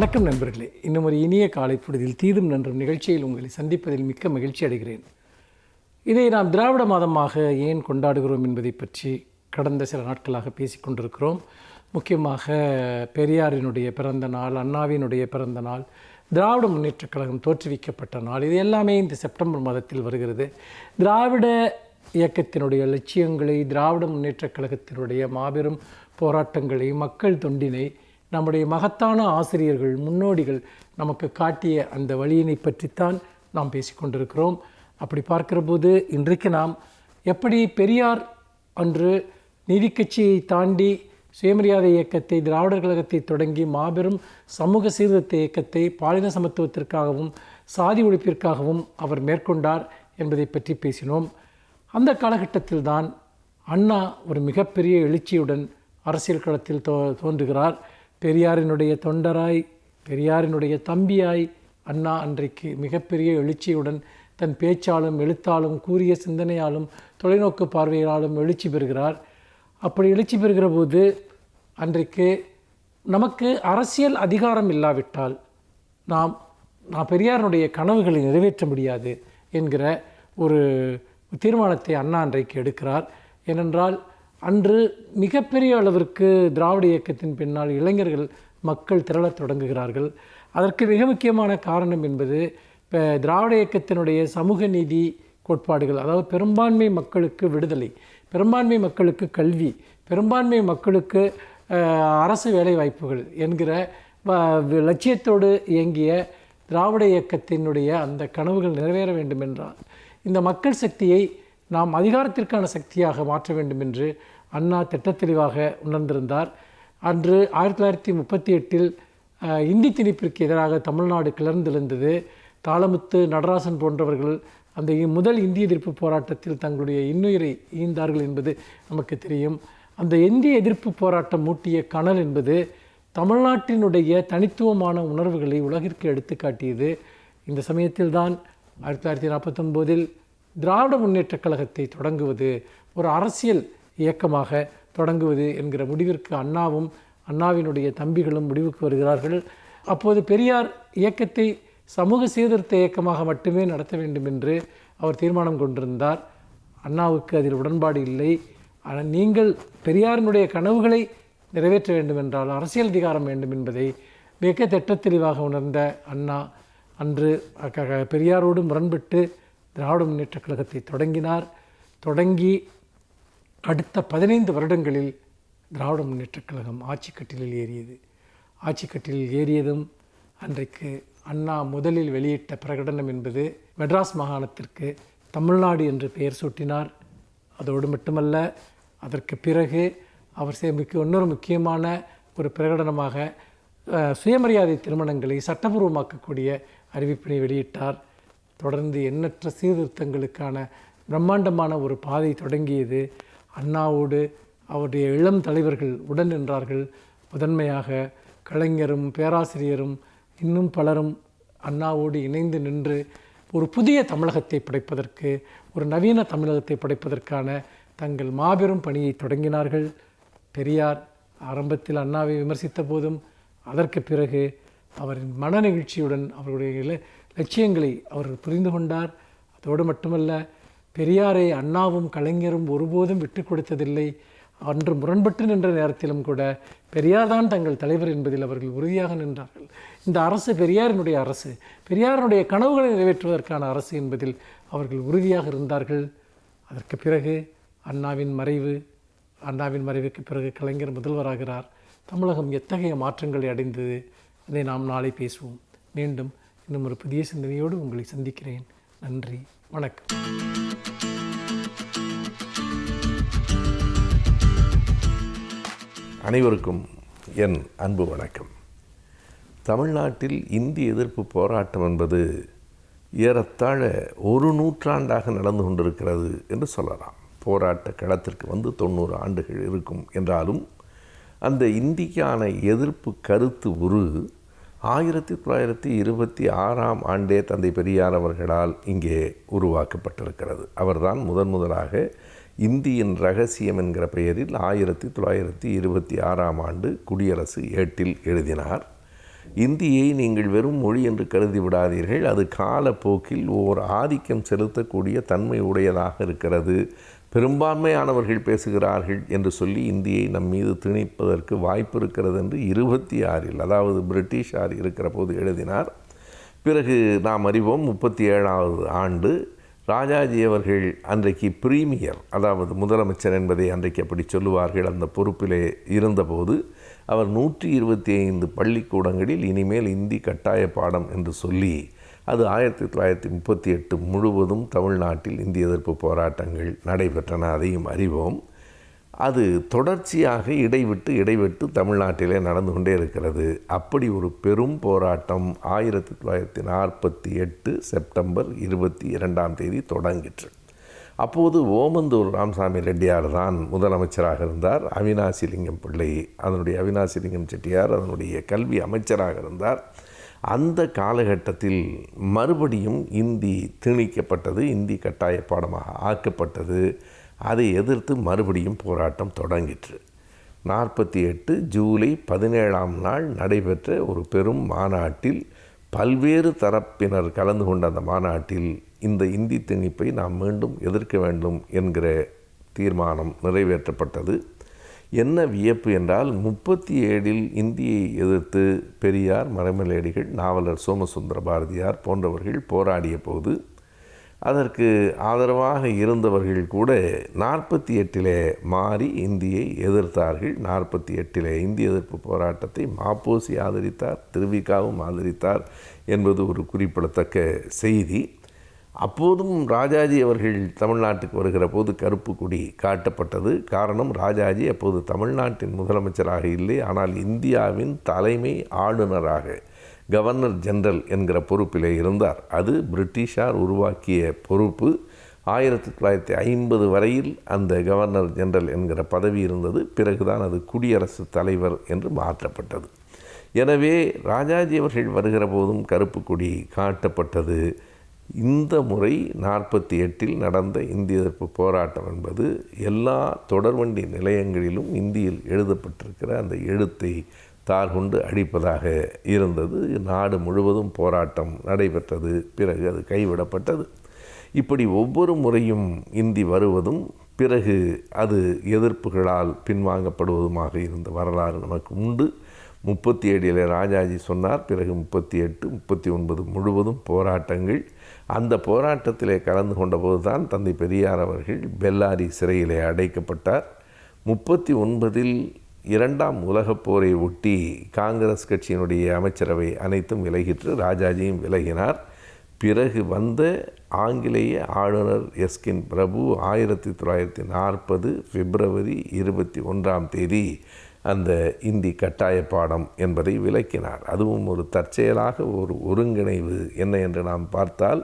வணக்கம் நண்பர்களே. இன்னும் ஒரு இனிய காலை பொழுதில் தீதும் நன்றும் நிகழ்ச்சியில் உங்களை சந்திப்பதில் மிக்க மகிழ்ச்சி அடைகிறேன். இதை நாம் திராவிட மாதமாக ஏன் கொண்டாடுகிறோம் என்பதை பற்றி கடந்த சில நாட்களாக பேசிக்கொண்டிருக்கிறோம். முக்கியமாக பெரியாரினுடைய பிறந்த நாள், அண்ணாவினுடைய பிறந்த நாள், திராவிட முன்னேற்றக் கழகம் தோற்றுவிக்கப்பட்ட நாள், இது எல்லாமே இந்த செப்டம்பர் மாதத்தில் வருகிறது. திராவிட இயக்கத்தினுடைய லட்சியங்களை, திராவிட முன்னேற்றக் கழகத்தினுடைய மாபெரும் போராட்டங்களை, மக்கள் தொண்டினை நம்முடைய மகத்தான ஆசிரியர்கள், முன்னோடிகள் நமக்கு காட்டிய அந்த வழியினை பற்றித்தான் நாம் பேசிக்கொண்டிருக்கிறோம். அப்படி பார்க்கிற போது இன்றைக்கு நாம் எப்படி பெரியார் அன்று நீதி கட்சியை தாண்டி சுயமரியாதை இயக்கத்தை, திராவிடர் கழகத்தை தொடங்கி மாபெரும் சமூக சீர்திருத்த இயக்கத்தை பாலின சமத்துவத்திற்காகவும் சாதி ஒழிப்பிற்காகவும் அவர் மேற்கொண்டார் என்பதை பற்றி பேசினோம். அந்த காலகட்டத்தில் தான் அண்ணா ஒரு மிகப்பெரிய எழுச்சியுடன் அரசியல் களத்தில் தோன்றுகிறார். பெரியாரினுடைய தொண்டராய், பெரியாரினுடைய தம்பியாய் அண்ணா அன்றைக்கு மிகப்பெரிய எழுச்சியுடன் தன் பேச்சாலும் எழுத்தாலும் கூறிய சிந்தனையாலும் தொலைநோக்கு பார்வையாலும் எழுச்சி பெறுகிறார். அப்படி எழுச்சி பெறுகிற போது அன்றைக்கு நமக்கு அரசியல் அதிகாரம் இல்லாவிட்டால் நாம் பெரியாரினுடைய கனவுகளை நிறைவேற்ற முடியாது என்கிற ஒரு தீர்மானத்தை அண்ணா அன்றைக்கு எடுக்கிறார். ஏனென்றால் அன்று மிகப்பெரிய அளவிற்கு திராவிட இயக்கத்தின் பின்னால் இளைஞர்கள், மக்கள் திரளத் தொடங்குகிறார்கள். அதற்கு மிக முக்கியமான காரணம் என்பது திராவிட இயக்கத்தினுடைய சமூக நீதி கோட்பாடுகள், அதாவது பெரும்பான்மை மக்களுக்கு விடுதலை, பெரும்பான்மை மக்களுக்கு கல்வி, பெரும்பான்மை மக்களுக்கு அரசு வேலைவாய்ப்புகள் என்கிற லட்சியத்தோடு இயங்கிய திராவிட இயக்கத்தினுடைய அந்த கனவுகள் நிறைவேற வேண்டும் என்றால் இந்த மக்கள் சக்தியை நாம் அதிகாரத்திற்கான சக்தியாக மாற்ற வேண்டும் என்று அண்ணா திட்டத்தெளிவாக உணர்ந்திருந்தார். அன்று 1938 இந்தி திணிப்பிற்கு எதிராக தமிழ்நாடு கிளர்ந்தெழுந்தது. தாளமுத்து, நடராசன் போன்றவர்கள் அந்த முதல் இந்திய எதிர்ப்பு போராட்டத்தில் தங்களுடைய இன்னுயிரை ஈந்தார்கள் என்பது நமக்கு தெரியும். அந்த இந்திய எதிர்ப்பு போராட்டம் மூட்டிய கனல் என்பது தமிழ்நாட்டினுடைய தனித்துவமான உணர்வுகளை உலகிற்கு எடுத்து காட்டியது. இந்த சமயத்தில்தான் 1949 திராவிட முன்னேற்றக் கழகத்தை தொடங்குவது, ஒரு அரசியல் இயக்கமாக தொடங்குவது என்கிற முடிவிற்கு அண்ணாவும் அண்ணாவினுடைய தம்பிகளும் முடிவுக்கு வருகிறார்கள். அப்போது பெரியார் இயக்கத்தை சமூக சீர்திருத்த இயக்கமாக மட்டுமே நடத்த வேண்டும் என்று அவர் தீர்மானம் கொண்டிருந்தார். அண்ணாவுக்கு அதில் உடன்பாடு இல்லை. ஆனால் நீங்கள் பெரியாரினுடைய கனவுகளை நிறைவேற்ற வேண்டும் என்றால் அரசியல் அதிகாரம் வேண்டும் என்பதை மிக திட்டத்தெளிவாக உணர்ந்த அண்ணா அன்று பெரியாரோடு முரண்பட்டு திராவிட முன்னேற்றக் கழகத்தை தொடங்கினார். தொடங்கி அடுத்த 15 வருடங்களில் திராவிட முன்னேற்றக் கழகம் ஆட்சி கட்டிலில் ஏறியது. ஆட்சி கட்டிலில் ஏறியதும் அன்றைக்கு அண்ணா முதலில் வெளியிட்ட பிரகடனம் என்பது மெட்ராஸ் மாகாணத்திற்கு தமிழ்நாடு என்று பெயர் சூட்டினார். அதோடு மட்டுமல்ல, அதற்கு பிறகு அவர் இன்னொரு முக்கியமான ஒரு பிரகடனமாக சுயமரியாதை திருமணங்களை சட்டபூர்வமாக்கக்கூடிய அறிவிப்பினை வெளியிட்டார். தொடர்ந்து எண்ணற்ற சீர்திருத்தங்களுக்கான பிரம்மாண்டமான ஒரு பாதை தொடங்கியது. அண்ணாவோடு அவருடைய இளம் தலைவர்கள் உடன் நின்றார்கள். முதன்மையாக கலைஞரும் பேராசிரியரும் இன்னும் பலரும் அண்ணாவோடு இணைந்து நின்று ஒரு புதிய தமிழகத்தை படைப்பதற்கு, ஒரு நவீன தமிழகத்தை படைப்பதற்கான தங்கள் மாபெரும் பணியை தொடங்கினார்கள். பெரியார் ஆரம்பத்தில் அண்ணாவை விமர்சித்த போதும் அதற்கு பிறகு அவரின் மனநெகிழ்ச்சியுடன் அவருடைய லட்சியங்களை அவர் புரிந்து கொண்டார். அதோடு மட்டுமல்ல, பெரியாரை அண்ணாவும் கலைஞரும் ஒருபோதும் விட்டு கொடுத்ததில்லை. அன்று முரண்பட்டு நின்ற நேரத்திலும் கூட பெரியார் தான் தங்கள் தலைவர் என்பதில் அவர்கள் உறுதியாக நின்றார்கள். இந்த அரசு பெரியாரினுடைய அரசு, பெரியாரினுடைய கனவுகளை நிறைவேற்றுவதற்கான அரசு என்பதில் அவர்கள் உறுதியாக இருந்தார்கள். அதற்கு பிறகு அண்ணாவின் மறைவுக்கு பிறகு கலைஞர் முதல்வராகிறார். தமிழகம் எத்தகைய மாற்றங்களை அடைந்தது, அதை நாம் நாளை பேசுவோம். மீண்டும் இன்னும் ஒரு புதிய சிந்தனையோடு உங்களை சந்திக்கிறேன். நன்றி, வணக்கம். அனைவருக்கும் என் அன்பு வணக்கம். தமிழ்நாட்டில் இந்தி எதிர்ப்பு போராட்டம் என்பது ஏறத்தாழ ஒரு நூற்றாண்டாக நடந்து கொண்டிருக்கிறது என்று சொல்லலாம். போராட்ட களத்திற்கு 90 ஆண்டுகள் இருக்கும் என்றாலும் அந்த இந்திக்கான எதிர்ப்பு கருத்து 1926ஆம் ஆண்டே தந்தை பெரியார் அவர்களால் இங்கே உருவாக்கப்பட்டிருக்கிறது. அவர்தான் முதலாக இந்தியின் ரகசியம் என்கிற பெயரில் 1926ஆம் ஆண்டு குடியரசு ஏட்டில் எழுதினார். இந்தியை நீங்கள் வெறும் மொழி என்று கருதி விடாதீர்கள், அது காலப்போக்கில் ஓர் ஆதிக்கம் செலுத்தக்கூடிய தன்மை உடையதாக இருக்கிறது, பெரும்பான்மையானவர்கள் பேசுகிறார்கள் என்று சொல்லி இந்தியை நம் மீது திணிப்பதற்கு வாய்ப்பு இருக்கிறது என்று 26 அதாவது பிரிட்டிஷார் இருக்கிற போது எழுதினார். பிறகு நாம் அறிவோம் 37வது ஆண்டு ராஜாஜி அவர்கள் அன்றைக்கு பிரீமியர், அதாவது முதலமைச்சர் என்பதை அன்றைக்கு அப்படி சொல்லுவார்கள், அந்த பொறுப்பிலே இருந்தபோது அவர் 125 பள்ளிக்கூடங்களில் இனிமேல் இந்தி கட்டாய பாடம் என்று சொல்லி அது 1938 முழுவதும் தமிழ்நாட்டில் இந்தி எதிர்ப்பு போராட்டங்கள் நடைபெற்றன. அதையும் அறிவோம். அது தொடர்ச்சியாக இடைவிட்டு தமிழ்நாட்டிலே நடந்து கொண்டே இருக்கிறது. அப்படி ஒரு பெரும் போராட்டம் 1948 செப்டம்பர் 22ஆம் தேதி தொடங்கிற்று. அப்போது ஓமந்தூர் ராமசாமி ரெட்டியார் தான் முதலமைச்சராக இருந்தார். அவினாசிலிங்கம் பிள்ளை, அதனுடைய அவினாசிலிங்கம் செட்டியார் அதனுடைய கல்வி அமைச்சராக இருந்தார். அந்த காலகட்டத்தில் மறுபடியும் இந்தி திணிக்கப்பட்டது, இந்தி கட்டாய பாடமாக ஆக்கப்பட்டது. அதை எதிர்த்து மறுபடியும் போராட்டம் தொடங்கிற்று. 48 ஜூலை 17ஆம் நாள் நடைபெற்ற ஒரு பெரும் மாநாட்டில் பல்வேறு தரப்பினர் கலந்து கொண்ட அந்த மாநாட்டில் இந்த இந்தி திணிப்பை நாம் மீண்டும் எதிர்க்க வேண்டும் என்கிற தீர்மானம் நிறைவேற்றப்பட்டது. என்ன வியப்பு என்றால் 37இல் இந்தியை எதிர்த்து பெரியார், மறைமலையடிகள், நாவலர் சோமசுந்தர பாரதியார் போன்றவர்கள் போராடிய போது அதற்கு ஆதரவாக இருந்தவர்கள் கூட 48இலே மாறி இந்தியை எதிர்த்தார்கள். 48இலே இந்தி எதிர்ப்பு போராட்டத்தை மாப்போசி ஆதரித்தார், திருவிகாவும் ஆதரித்தார் என்பது ஒரு குறிப்பிடத்தக்க செய்தி. அப்போதும் ராஜாஜி அவர்கள் தமிழ்நாட்டுக்கு வருகிற போது கருப்பு கொடி காட்டப்பட்டது. காரணம், ராஜாஜி அப்போது தமிழ்நாட்டின் முதலமைச்சராக இல்லை, ஆனால் இந்தியாவின் தலைமை ஆளுநராக, கவர்னர் ஜெனரல் என்கிற பொறுப்பிலே இருந்தார். அது பிரிட்டிஷார் உருவாக்கிய பொறுப்பு. 1950 வரையில் அந்த கவர்னர் ஜெனரல் என்கிற பதவி இருந்தது. பிறகுதான் அது குடியரசுத் தலைவர் என்று மாற்றப்பட்டது. எனவே ராஜாஜி அவர்கள் வருகிற போதும் கருப்பு கொடி காட்டப்பட்டது. இந்த முறை 48இல் நடந்த இந்திய எதிர்ப்பு போராட்டம் என்பது எல்லா தொடர்வண்டி நிலையங்களிலும் இந்தியில் எழுதப்பட்டிருக்கிற அந்த எழுத்தை தார்கொண்டு அடிப்பதாக இருந்தது. நாடு முழுவதும் போராட்டம் நடைபெற்றது. பிறகு அது கைவிடப்பட்டது. இப்படி ஒவ்வொரு முறையும் இந்தி வருவதும் பிறகு அது எதிர்ப்புகளால் பின்வாங்கப்படுவதுமாக இருந்த வரலாறு நமக்கு உண்டு. 37இல் ராஜாஜி சொன்னார். பிறகு 38, 39 முழுவதும் போராட்டங்கள். அந்த போராட்டத்திலே கலந்து கொண்டபோது தான் தந்தை பெரியார் அவர்கள் பெல்லாரி சிறையிலே அடைக்கப்பட்டார். 39இல் 2ஆம் உலகப் போரை ஒட்டி காங்கிரஸ் கட்சியினுடைய அமைச்சரவை அனைத்தும் விலகிற்று. ராஜாஜியும் விலகினார். பிறகு வந்த ஆங்கிலேய ஆளுநர் எஸ்கின் பிரபு 1940 பிப்ரவரி 21ஆம் தேதி அந்த இந்தி கட்டாய பாடம் என்பதை விளக்கினார். அதுவும் ஒரு தற்செயலாக ஒரு ஒருங்கிணைவு. என்ன என்று நாம் பார்த்தால்,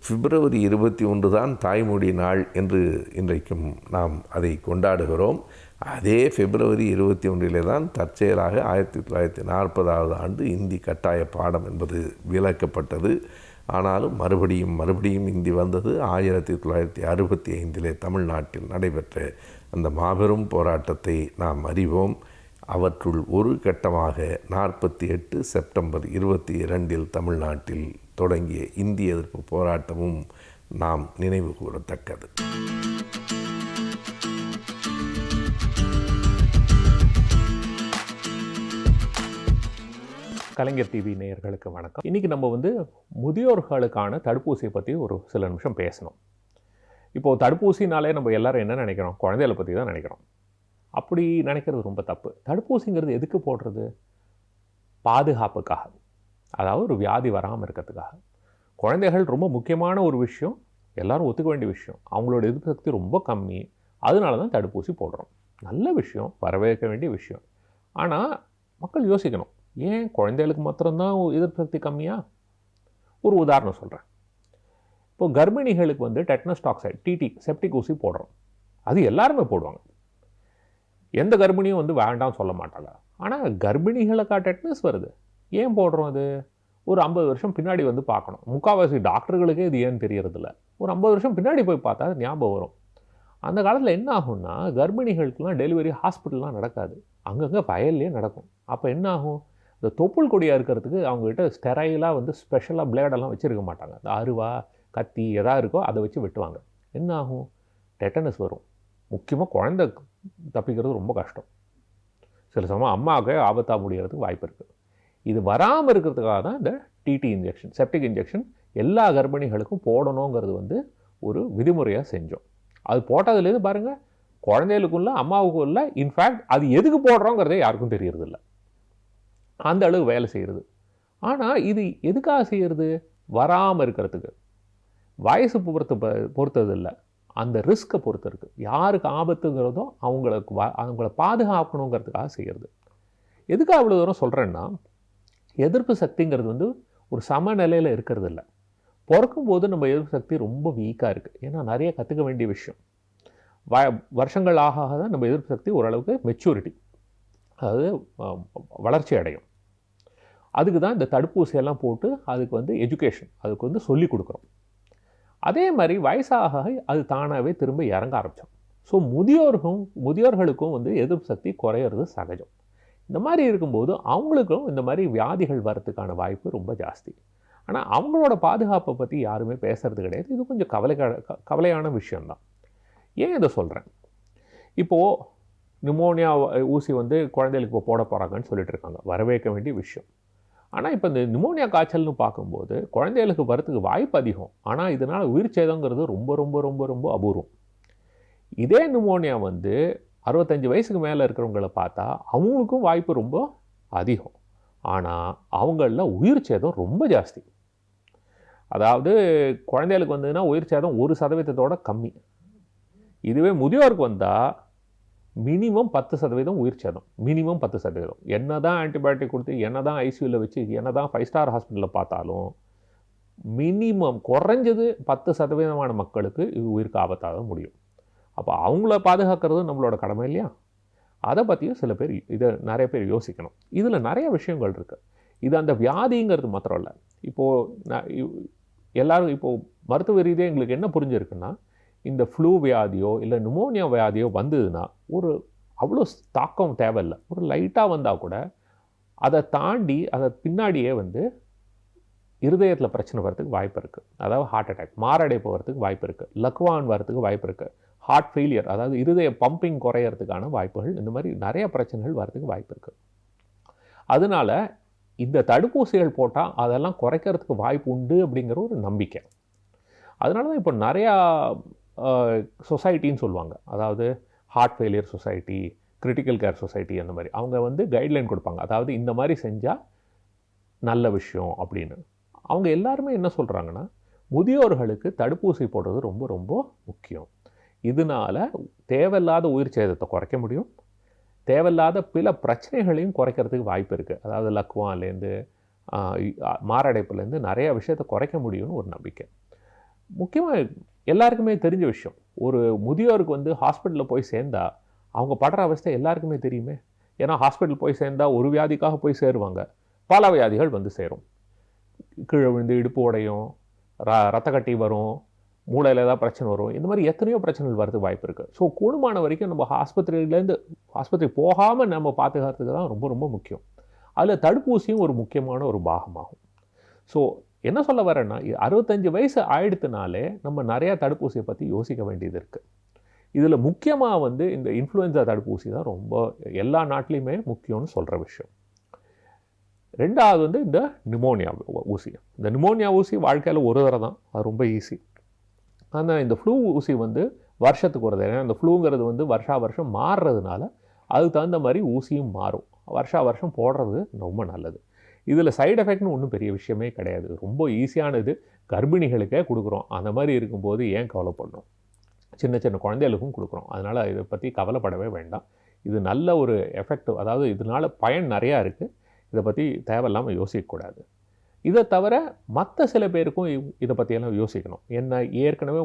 பிப்ரவரி 21 தான் தாய்மொழி நாள் என்று இன்றைக்கும் நாம் அதை கொண்டாடுகிறோம். அதே பிப்ரவரி 21 தான் தற்செயலாக 1940ஆவது ஆண்டு இந்தி கட்டாய பாடம் என்பது விலக்கப்பட்டது. ஆனாலும் மறுபடியும் இந்தி வந்தது. 1965 தமிழ்நாட்டில் நடைபெற்ற அந்த மாபெரும் போராட்டத்தை நாம் அறிவோம். அவற்றுள் ஒரு கட்டமாக 48 செப்டம்பர் 22 தமிழ்நாட்டில் தொடங்கிய இந்திய எதிர்ப்பு போராட்டமும் நாம் நினைவு கூறத்தக்கது. கலைஞர் டிவி நேயர்களுக்கு வணக்கம். இன்றைக்கி நம்ம முதியோர்களுக்கான தடுப்பூசியை பற்றி ஒரு சில நிமிஷம் பேசணும். இப்போது தடுப்பூசினாலே நம்ம எல்லோரும் என்ன நினைக்கிறோம்? குழந்தைகளை பற்றி தான் நினைக்கிறோம். அப்படி நினைக்கிறது ரொம்ப தப்பு. தடுப்பூசிங்கிறது எதுக்கு போடுறது? பாதுகாப்புக்காக, அதாவது ஒரு வியாதி வராமல் இருக்கிறதுக்காக. குழந்தைகள் ரொம்ப முக்கியமான ஒரு விஷயம், எல்லோரும் ஒத்துக்க வேண்டிய விஷயம். அவங்களோட எதிர்ப்பு சக்தி ரொம்ப கம்மி, அதனால தான் தடுப்பூசி போடுறோம். நல்ல விஷயம், வரவேற்க வேண்டிய விஷயம். ஆனால் மக்கள் யோசிக்கணும், ஏன் குழந்தைகளுக்கு மாத்திரம்தான் எதிர்ப்பு சக்தி கம்மியா? ஒரு உதாரணம் சொல்கிறேன். இப்போது கர்ப்பிணிகளுக்கு டெட்னஸ் டாக்சைடு, டிடி, செப்டிக் ஊசி போடுறோம். அது எல்லாருமே போடுவாங்க. எந்த கர்ப்பிணியும் வேண்டாம் சொல்ல மாட்டாங்க. ஆனால் கர்ப்பிணிகளுக்கா டெட்னஸ் வருது? ஏன் போடுறோம்? அது ஒரு 50 வருஷம் பின்னாடி பார்க்கணும். முக்கால்வாசி டாக்டர்களுக்கே இது ஏன்னு தெரியறதில்ல. ஒரு 50 வருஷம் பின்னாடி போய் பார்த்தா அது ஞாபகம் வரும். அந்த காலத்தில் என்ன ஆகும்னா, கர்ப்பிணிகளுக்கெல்லாம் டெலிவரி ஹாஸ்பிட்டல்லாம் நடக்காது, அங்கங்கே வயல்லே நடக்கும். அப்போ என்ன ஆகும்? இந்த தொப்புள் கொடியாக இருக்கிறதுக்கு அவங்ககிட்ட ஸ்டெரைலாக வந்து ஸ்பெஷலாக பிளேடெல்லாம் வச்சுருக்க மாட்டாங்க. அந்த அருவா கத்தி எதாக இருக்கோ அதை வச்சு வெட்டுவாங்க. என்ன ஆகும்? டெட்டனஸ் வரும். முக்கியமாக குழந்தை தப்பிக்கிறது ரொம்ப கஷ்டம். சில சமயம் அம்மாவுக்கு ஆபத்தாக முடிகிறதுக்கு வாய்ப்பு இருக்குது. இது வராமல் இருக்கிறதுக்காக தான் இந்த டிடி இன்ஜெக்ஷன், செப்டிக் இன்ஜெக்ஷன் எல்லா கர்ப்பிணிகளுக்கும் போடணுங்கிறது வந்து ஒரு விதிமுறையாக செஞ்சோம். அது போட்டதுலேருந்து பாருங்கள், குழந்தைகளுக்குள்ள அம்மாவுக்கும் இல்லை. இன்ஃபேக்ட் அது எதுக்கு போடுறோங்கிறதே யாருக்கும் தெரியறதில்ல. அந்த அளவு வேலை செய்கிறது. ஆனால் இது எதுக்காக செய்கிறது? வராமல் இருக்கிறதுக்கு. வயசு பொறுத்தது இல்லை, அந்த ரிஸ்க்கை பொறுத்து இருக்குது. யாருக்கு ஆபத்துங்கிறதோ அவங்கள பாதுகாக்கணுங்கிறதுக்காக செய்கிறது. எதுக்காக அவ்வளோ தூரம் சொல்கிறேன்னா, எதிர்ப்பு சக்திங்கிறது வந்து ஒரு சமநிலையில் இருக்கிறது இல்லை. பிறக்கும்போது நம்ம எதிர்ப்பு சக்தி ரொம்ப வீக்காக இருக்குது. ஏன்னா நிறைய கற்றுக்க வேண்டிய விஷயம். வருஷங்கள் ஆக தான் நம்ம எதிர்ப்பு சக்தி ஓரளவுக்கு மெச்சூரிட்டி, அதாவது வளர்ச்சி அடையும். அதுக்கு தான் இந்த தடுப்பூசியெல்லாம் போட்டு அதுக்கு வந்து எஜுகேஷன், அதுக்கு வந்து சொல்லிக் கொடுக்குறோம். அதே மாதிரி வயசாக அது தானாகவே திரும்ப இறங்க ஆரம்பித்தோம். ஸோ முதியோர்களுக்கும் வந்து எதிர்ப்பு சக்தி குறையிறது சகஜம். இந்த மாதிரி இருக்கும்போது அவங்களுக்கும் இந்த மாதிரி வியாதிகள் வரத்துக்கான வாய்ப்பு ரொம்ப ஜாஸ்தி. ஆனால் அவங்களோட பாதுகாப்பை பற்றி யாருமே பேசுகிறது கிடையாது. இது கொஞ்சம் கவலையான விஷயந்தான். ஏன் இதை சொல்கிறேன்? இப்போது நிமோனியா ஊசி வந்து குழந்தைகளுக்கு இப்போ போட போகிறாங்கன்னு சொல்லிட்டு இருக்காங்க. வரவேற்க வேண்டிய விஷயம். ஆனால் இப்போ இந்த நிமோனியா காய்ச்சல்னு பார்க்கும்போது குழந்தைகளுக்கு வரத்துக்கு வாய்ப்பு அதிகம். ஆனால் இதனால் உயிர் சேதங்கிறது ரொம்ப ரொம்ப ரொம்ப ரொம்ப அபூர்வம். இதே நிமோனியா வந்து 65 வயசுக்கு மேலே இருக்கிறவங்கள பார்த்தா அவங்களுக்கும் வாய்ப்பு ரொம்ப அதிகம். ஆனால் அவங்களில் உயிர் சேதம் ரொம்ப ஜாஸ்தி. அதாவது குழந்தைகளுக்கு வந்ததுன்னா உயிர் சேதம் 1% கம்மி. இதுவே முதியோருக்கு வந்தால் மினிமம் 10% உயிர் சேதம். மினிமம் 10%. என்ன தான் ஆன்டிபயோட்டிக் கொடுத்து, என்ன தான் ஐசியூவில் வச்சு, என்ன தான் 5 ஸ்டார் ஹாஸ்பிட்டலில் பார்த்தாலும் மினிமம் குறைஞ்சது 10% மக்களுக்கு இது உயிருக்கு ஆபத்தாக முடியும். அப்போ அவங்கள பாதுகாக்கிறது நம்மளோட கடமை இல்லையா? அதை பற்றியும் சில பேர் நிறைய பேர் யோசிக்கணும். இதில் நிறைய விஷயங்கள் இருக்குது. இது அந்த வியாதிங்கிறது மாத்திரம் இல்லை. இப்போது எல்லோரும் இப்போது மருத்துவ ரீதியாக எங்களுக்கு என்ன புரிஞ்சிருக்குன்னா, இந்த ஃப்ளூ வியாதியோ இல்லை நிமோனியா வியாதியோ வந்ததுன்னா ஒரு அவ்வளோ தாக்கம் தேவையில்லை. ஒரு லைட்டாக வந்தால் கூட அதை தாண்டி அதை பின்னாடியே வந்து இருதயத்தில் பிரச்சனை வரதுக்கு வாய்ப்பு இருக்குது. அதாவது ஹார்ட் அட்டாக், மாரடைப்பு வரதுக்கு வாய்ப்பு இருக்குது, லக்வான் வரதுக்கு வாய்ப்பு இருக்குது, ஹார்ட் ஃபெயிலியர், அதாவது இருதய பம்பிங் குறையிறதுக்கான வாய்ப்புகள், இந்த மாதிரி நிறைய பிரச்சனைகள் வரதுக்கு வாய்ப்பு இருக்குது. அதனால் இந்த தடுப்பூசிகள் போட்டால் அதெல்லாம் குறைக்கிறதுக்கு வாய்ப்பு உண்டு அப்படிங்கிற ஒரு நம்பிக்கை. அதனால தான் இப்போ நிறையா சொசைட்டின்னு சொல்லுவாங்க. அதாவது heart failure society, critical care society, அந்த மாதிரி அவங்க வந்து கைட்லைன் கொடுப்பாங்க. அதாவது இந்த மாதிரி செஞ்சால் நல்ல விஷயம் அப்படின்னு. அவங்க எல்லாருமே என்ன சொல்கிறாங்கன்னா, முதியோர்களுக்கு தடுப்பூசி போடுறது ரொம்ப ரொம்ப முக்கியம். இதனால் தேவையில்லாத உயிர் சேதத்தை குறைக்க முடியும், தேவையில்லாத பல பிரச்சனைகளையும் குறைக்கிறதுக்கு வாய்ப்பு இருக்குது. அதாவது லக்வான்லேருந்து மாரடைப்புலேருந்து நிறைய விஷயத்தை குறைக்க முடியும்னு ஒரு நம்பிக்கை. முக்கியமாக எல்லாருக்குமே தெரிஞ்ச விஷயம், ஒரு முதியோருக்கு வந்து ஹாஸ்பிட்டலில் போய் சேர்ந்தா அவங்க படுற அவஸ்தை எல்லாருக்குமே தெரியுமே. ஏன்னா ஹாஸ்பிட்டல் போய் சேர்ந்தால் ஒரு வியாதிக்காக போய் சேருவாங்க, பல வியாதிகள் வந்து சேரும். கீழே விழுந்து இடுப்பு உடையும், ரத்த கட்டி வரும், மூளையில் ஏதாவது பிரச்சனை வரும். இந்த மாதிரி எத்தனையோ பிரச்சனைகள் வரதுக்கு வாய்ப்பு இருக்குது. ஸோ கூடுமான வரைக்கும் நம்ம ஆஸ்பத்திரி போகாமல் நம்ம பாதுகாத்துக்கு தான் ரொம்ப ரொம்ப முக்கியம். அதில் தடுப்பூசியும் ஒரு முக்கியமான ஒரு பாகமாகும். ஸோ என்ன சொல்ல வரேன்னா, 65 வயசு ஆயிடுத்துனாலே நம்ம நிறையா தடுப்பூசியை பற்றி யோசிக்க வேண்டியது இருக்குது. இதில் முக்கியமாக வந்து இந்த இன்ஃப்ளூயன்ஸா தடுப்பூசி தான் ரொம்ப எல்லா நாட்டிலையுமே முக்கியம்னு சொல்கிற விஷயம். ரெண்டாவது வந்து இந்த நிமோனியா ஊசி. இந்த நிமோனியா ஊசி வாழ்க்கையில் ஒரு தடவை தான், அது ரொம்ப ஈஸி. ஆனால் இந்த ஃப்ளூ ஊசி வந்து வருஷத்துக்கு ஒரு தடவை. ஏன்னா இந்த ஃப்ளூங்கிறது வந்து வருஷம் மாறுறதுனால அதுக்கு தகுந்த மாதிரி ஊசியும் மாறும். வருஷம் போடுறது ரொம்ப நல்லது. இதில் சைடு எஃபெக்ட்னு ஒன்றும் பெரிய விஷயமே கிடையாது, ரொம்ப ஈஸியானது. கர்ப்பிணிகளுக்கே கொடுக்குறோம். அந்த மாதிரி இருக்கும்போது ஏன் கவலைப்படணும்? சின்ன சின்ன குழந்தைகளுக்கும் கொடுக்குறோம். அதனால் இதை பற்றி கவலைப்படவே வேண்டாம். இது நல்ல ஒரு எஃபெக்ட், அதாவது இதனால் பயன் நிறையா இருக்குது. இதை பற்றி தேவையில்லாமல் யோசிக்கக்கூடாது. இதை தவிர மற்ற சில பேருக்கும் இதை பற்றியெல்லாம் யோசிக்கணும். என்ன, ஏற்கனவே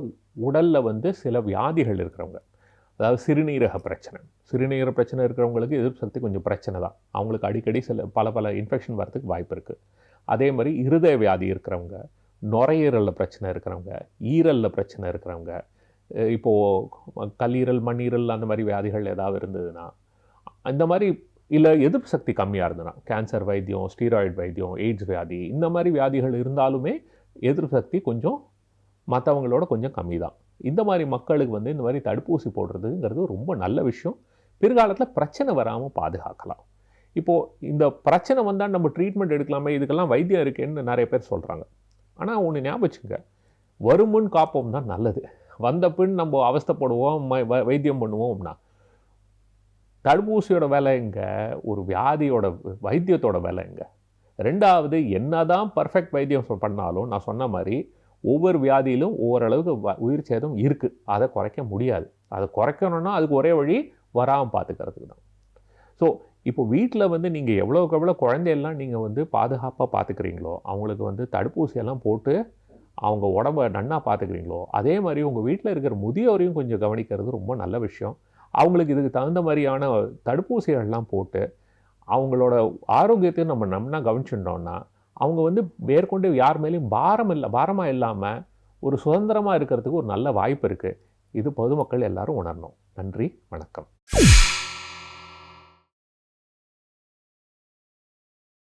உடலில் வந்து சில வியாதிகள் இருக்கிறவங்க, அதாவது சிறுநீரக பிரச்சனை இருக்கிறவங்களுக்கு எதிர்ப்பு சக்தி கொஞ்சம் பிரச்சனை தான். அவங்களுக்கு அடிக்கடி பல இன்ஃபெக்ஷன் வரதுக்கு வாய்ப்பு இருக்குது. அதே மாதிரி இருதய வியாதி இருக்கிறவங்க, நுரையீரலில் பிரச்சனை இருக்கிறவங்க, ஈரலில் பிரச்சனை இருக்கிறவங்க, இப்போது கல்லீரல் மண்ணீரல் அந்த மாதிரி வியாதிகள் ஏதாவது இருந்ததுன்னா, அந்த மாதிரி இல்லை எதிர்ப்பு சக்தி கம்மியாக இருந்ததுன்னா, கேன்சர் வைத்தியம், ஸ்டீராய்டு வைத்தியம், எய்ட்ஸ் வியாதி, இந்த மாதிரி வியாதிகள் இருந்தாலுமே எதிர்ப்பு சக்தி கொஞ்சம் மற்றவங்களோட கொஞ்சம் கம்மி தான். இந்த மாதிரி மக்களுக்கு வந்து இந்த மாதிரி தடுப்பூசி போடுறதுங்கிறது ரொம்ப நல்ல விஷயம். பிற்காலத்தில் பிரச்சனை வராமல் பாதுகாக்கலாம். இப்போது இந்த பிரச்சனை வந்தால் நம்ம ட்ரீட்மெண்ட் எடுக்கலாமே, இதுக்கெல்லாம் வைத்தியம் இருக்கேன்னு நிறைய பேர் சொல்கிறாங்க. ஆனால் ஒன்று ஞாபகம் வச்சுங்க, வருமுன் காப்போம் தான் நல்லது. வந்த பின் நம்ம அவஸ்தைப்படுவோம், வைத்தியம் பண்ணுவோம்னா தடுப்பூசியோட விலை எங்கே, ஒரு வியாதியோட வைத்தியத்தோட விலை எங்கே? ரெண்டாவது, என்னதான் பர்ஃபெக்ட் வைத்தியம் பண்ணாலும் நான் சொன்ன மாதிரி ஒவ்வொரு வியாதியிலும் ஓரளவுக்கு உயிர் சேதம் இருக்குது. அதை குறைக்க முடியாது. அதை குறைக்கணும்னா அதுக்கு ஒரே வழி வராமல் பார்த்துக்கிறதுக்கு தான். ஸோ இப்போ வீட்டில் வந்து நீங்கள் எவ்வளோக்கு எவ்வளோ குழந்தையெல்லாம் நீங்கள் வந்து பாதுகாப்பாக பார்த்துக்கிறீங்களோ, அவங்களுக்கு வந்து தடுப்பூசியெல்லாம் போட்டு அவங்க உடம்பை நன்னா பார்த்துக்கிறீங்களோ, அதே மாதிரி உங்கள் வீட்டில் இருக்கிற முதியோரையும் கொஞ்சம் கவனிக்கிறது ரொம்ப நல்ல விஷயம். அவங்களுக்கு இதுக்கு தகுந்த மாதிரியான தடுப்பூசிகள்லாம் போட்டு அவங்களோட ஆரோக்கியத்தையும் நம்ம நன்னா கவனிச்சுட்டோம்னா அவங்க வந்து மேற்கொண்டு யார் மேலேயும் பாரமாக இல்லாமல் ஒரு சுதந்திரமாக இருக்கிறதுக்கு ஒரு நல்ல வாய்ப்பு இருக்குது. இது பொதுமக்கள் எல்லாரும் உணரணும். நன்றி, வணக்கம்.